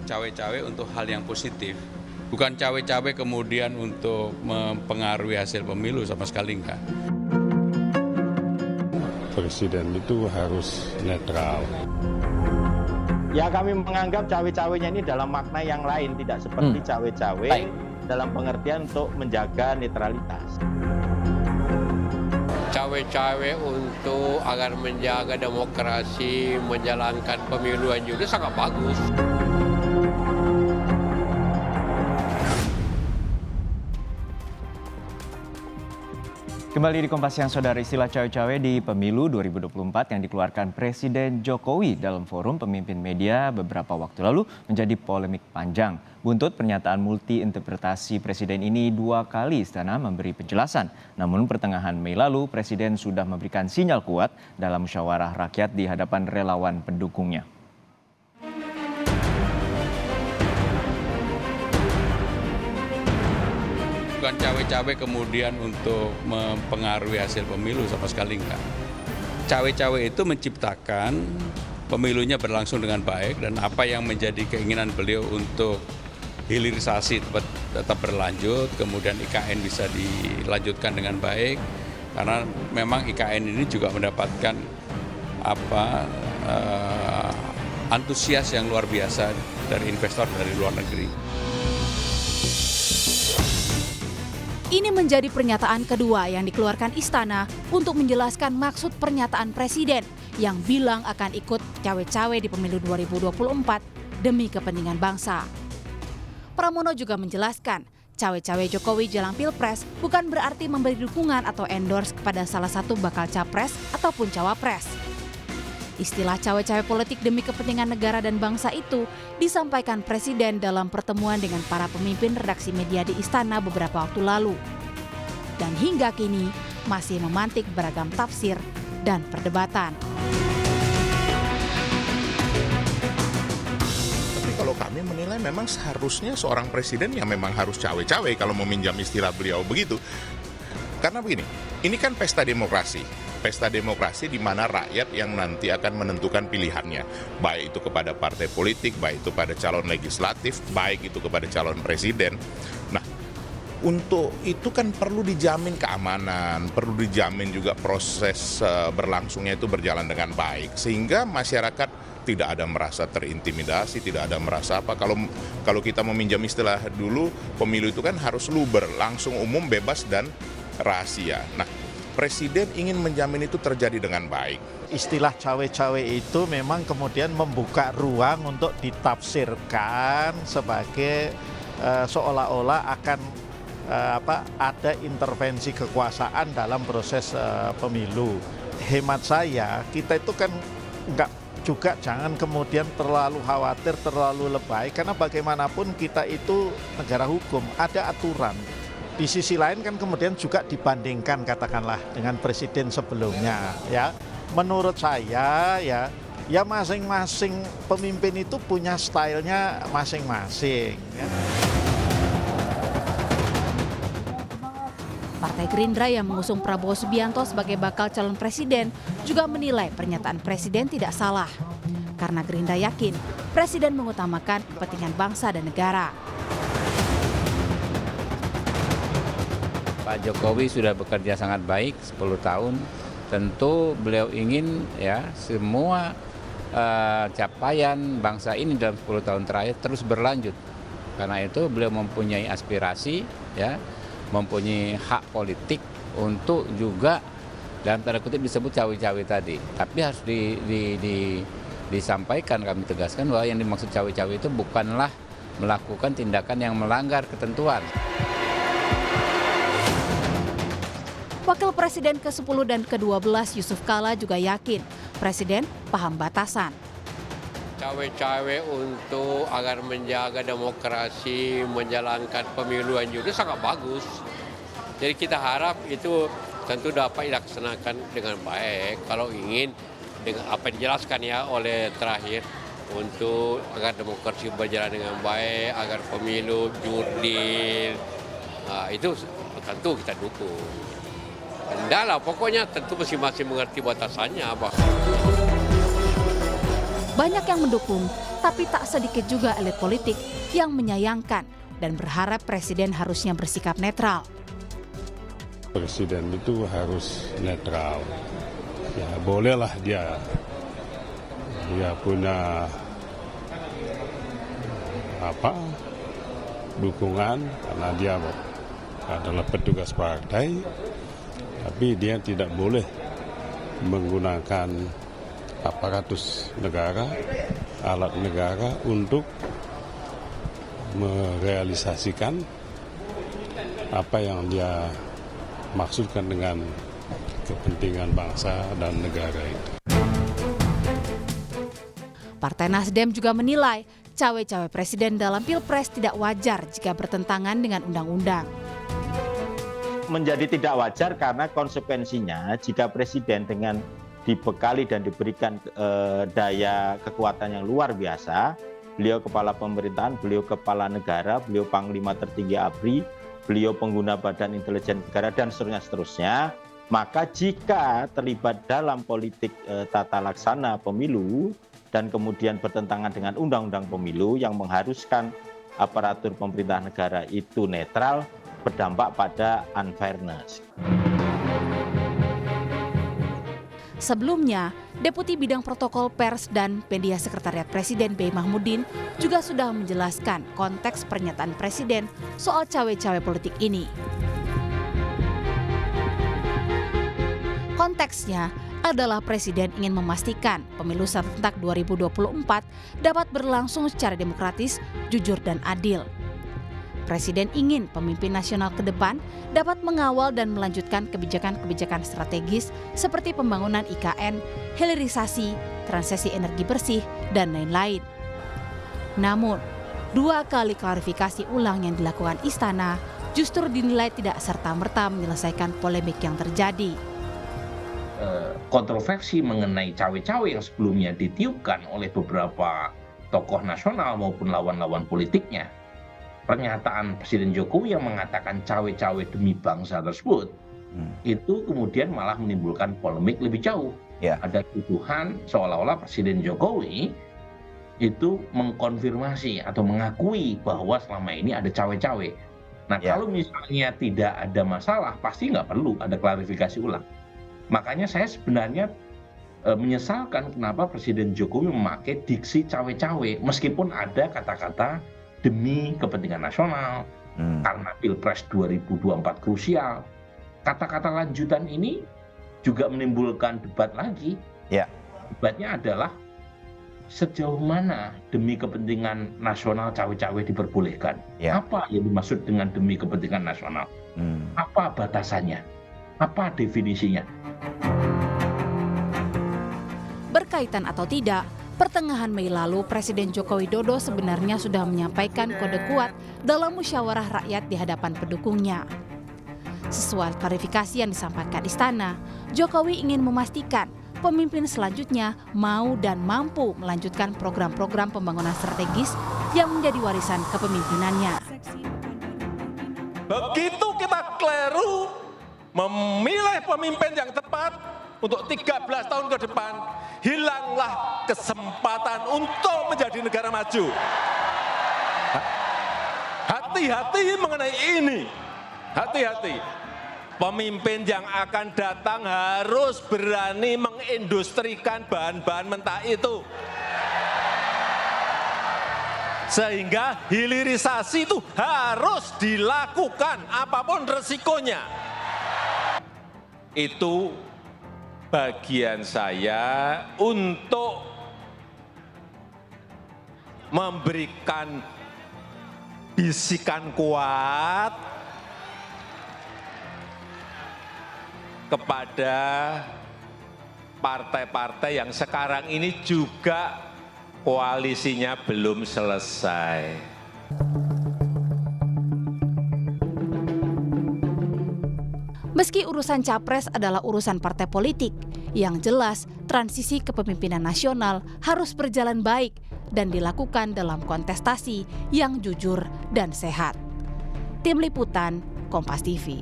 cawe-cawe untuk hal yang positif. Bukan cawe-cawe kemudian untuk mempengaruhi hasil pemilu, sama sekali enggak. Presiden itu harus netral. Ya, kami menganggap cawe-cawenya ini dalam makna yang lain, tidak seperti cawe-cawe dalam pengertian untuk menjaga netralitas. Cawe-cawe untuk agar menjaga demokrasi, menjalankan pemilu yang jujur sangat bagus. Kembali di Kompas Siang, Saudara. Istilah cawe-cawe di pemilu 2024 yang dikeluarkan Presiden Jokowi dalam forum pemimpin media beberapa waktu lalu menjadi polemik panjang. Buntut pernyataan multi-interpretasi Presiden ini 2 kali Istana memberi penjelasan. Namun pertengahan Mei lalu Presiden sudah memberikan sinyal kuat dalam musyawarah rakyat di hadapan relawan pendukungnya. Bukan cawe-cawe kemudian untuk mempengaruhi hasil pemilu, sama sekali enggak. Cawe-cawe itu menciptakan pemilunya berlangsung dengan baik, dan apa yang menjadi keinginan beliau untuk hilirisasi tetap berlanjut, kemudian IKN bisa dilanjutkan dengan baik, karena memang IKN ini juga mendapatkan antusias yang luar biasa dari investor dari luar negeri. Ini menjadi pernyataan kedua yang dikeluarkan Istana untuk menjelaskan maksud pernyataan Presiden yang bilang akan ikut cawe-cawe di pemilu 2024 demi kepentingan bangsa. Pramono juga menjelaskan, cawe-cawe Jokowi jelang Pilpres bukan berarti memberi dukungan atau endorse kepada salah satu bakal capres ataupun cawapres. Istilah cawe-cawe politik demi kepentingan negara dan bangsa itu disampaikan Presiden dalam pertemuan dengan para pemimpin redaksi media di Istana beberapa waktu lalu. Dan hingga kini masih memantik beragam tafsir dan perdebatan. Tapi kalau kami menilai memang seharusnya seorang presiden yang memang harus cawe-cawe kalau meminjam istilah beliau begitu. Karena begini, ini kan pesta demokrasi. Pesta demokrasi di mana rakyat yang nanti akan menentukan pilihannya. Baik itu kepada partai politik, baik itu pada calon legislatif, baik itu kepada calon presiden. Nah, untuk itu kan perlu dijamin keamanan, perlu dijamin juga proses berlangsungnya itu berjalan dengan baik. Sehingga masyarakat tidak ada merasa terintimidasi, tidak ada merasa apa. Kalau kita meminjam istilah dulu, pemilu itu kan harus luber, langsung umum, bebas, dan rahasia. Nah, Presiden ingin menjamin itu terjadi dengan baik. Istilah cawe-cawe itu memang kemudian membuka ruang untuk ditafsirkan sebagai seolah-olah akan ada intervensi kekuasaan dalam proses pemilu. Hemat saya, kita itu kan enggak juga jangan kemudian terlalu khawatir, terlalu lebay, karena bagaimanapun kita itu negara hukum, ada aturan. Di sisi lain kan kemudian juga dibandingkan katakanlah dengan presiden sebelumnya, ya. Menurut saya ya masing-masing pemimpin itu punya stylenya masing-masing, ya. Partai Gerindra yang mengusung Prabowo Subianto sebagai bakal calon presiden juga menilai pernyataan Presiden tidak salah. Karena Gerindra yakin Presiden mengutamakan kepentingan bangsa dan negara. Pak Jokowi sudah bekerja sangat baik 10 tahun. Tentu beliau ingin ya semua capaian bangsa ini dalam 10 tahun terakhir terus berlanjut. Karena itu beliau mempunyai aspirasi, ya, mempunyai hak politik untuk juga dalam tanda kutip disebut cawe-cawe tadi. Tapi harus disampaikan, kami tegaskan bahwa yang dimaksud cawe-cawe itu bukanlah melakukan tindakan yang melanggar ketentuan. Wakil Presiden ke-10 dan ke-12 Yusuf Kala juga yakin Presiden paham batasan. Cawe-cawe untuk agar menjaga demokrasi, menjalankan pemilu yang jujur sangat bagus. Jadi kita harap itu tentu dapat dilaksanakan dengan baik. Kalau ingin dengan apa dijelaskan ya oleh terakhir untuk agar demokrasi berjalan dengan baik, agar pemilu jurdil, itu tentu kita dukung. Enggak lah, pokoknya tentu masing-masing mengerti batasannya. Banyak yang mendukung Tapi tak sedikit juga elit politik yang menyayangkan dan berharap presiden harusnya bersikap netral. Presiden itu harus netral. Ya bolehlah dia punya dukungan karena dia adalah petugas partai, tapi dia tidak boleh menggunakan aparatus negara, alat negara untuk merealisasikan apa yang dia maksudkan dengan kepentingan bangsa dan negara itu. Partai Nasdem juga menilai cawe-cawe presiden dalam Pilpres tidak wajar jika bertentangan dengan undang-undang. Menjadi tidak wajar karena konsekuensinya jika presiden dengan dibekali dan diberikan daya kekuatan yang luar biasa, beliau kepala pemerintahan, beliau kepala negara, beliau panglima tertinggi ABRI, beliau pengguna badan intelijen negara dan seterusnya, maka jika terlibat dalam politik tata laksana pemilu dan kemudian bertentangan dengan undang-undang pemilu yang mengharuskan aparatur pemerintah negara itu netral, berdampak pada unfairness. Sebelumnya, Deputi Bidang Protokol Pers dan Media Sekretariat Presiden B. Mahmudin juga sudah menjelaskan konteks pernyataan Presiden soal cawe-cawe politik ini. Konteksnya adalah Presiden ingin memastikan pemilu serentak 2024 dapat berlangsung secara demokratis, jujur, dan adil. Presiden ingin pemimpin nasional ke depan dapat mengawal dan melanjutkan kebijakan-kebijakan strategis seperti pembangunan IKN, hilirisasi, transisi energi bersih, dan lain-lain. Namun, 2 kali klarifikasi ulang yang dilakukan Istana justru dinilai tidak serta-merta menyelesaikan polemik yang terjadi. Kontroversi mengenai cawe-cawe yang sebelumnya ditiupkan oleh beberapa tokoh nasional maupun lawan-lawan politiknya. Pernyataan Presiden Jokowi yang mengatakan cawe-cawe demi bangsa tersebut, itu kemudian malah menimbulkan polemik lebih jauh. Ada tuduhan seolah-olah Presiden Jokowi itu mengkonfirmasi atau mengakui bahwa selama ini ada cawe-cawe. Nah, kalau misalnya tidak ada masalah, pasti nggak perlu ada klarifikasi ulang. Makanya saya sebenarnya menyesalkan kenapa Presiden Jokowi memakai diksi cawe-cawe meskipun ada kata-kata demi kepentingan nasional, karena Pilpres 2024 krusial. Kata-kata lanjutan ini juga menimbulkan debat lagi. Debatnya adalah sejauh mana demi kepentingan nasional cawe-cawe diperbolehkan. Apa yang dimaksud dengan demi kepentingan nasional? Apa batasannya? Apa definisinya? Berkaitan atau tidak, pertengahan Mei lalu Presiden Joko Widodo sebenarnya sudah menyampaikan kode kuat dalam musyawarah rakyat di hadapan pendukungnya. Sesuai klarifikasi yang disampaikan Istana, Jokowi ingin memastikan pemimpin selanjutnya mau dan mampu melanjutkan program-program pembangunan strategis yang menjadi warisan kepemimpinannya. Begitu kita keliru memilih pemimpin yang tepat untuk 13 tahun ke depan, hilanglah kesempatan untuk menjadi negara maju. Hati-hati mengenai ini, hati-hati. Pemimpin yang akan datang harus berani mengindustrikan bahan-bahan mentah itu. Sehingga hilirisasi itu harus dilakukan apapun resikonya. Itu bagian saya untuk memberikan bisikan kuat kepada partai-partai yang sekarang ini juga koalisinya belum selesai. Meski urusan capres adalah urusan partai politik, yang jelas transisi kepemimpinan nasional harus berjalan baik dan dilakukan dalam kontestasi yang jujur dan sehat. Tim Liputan, Kompas TV.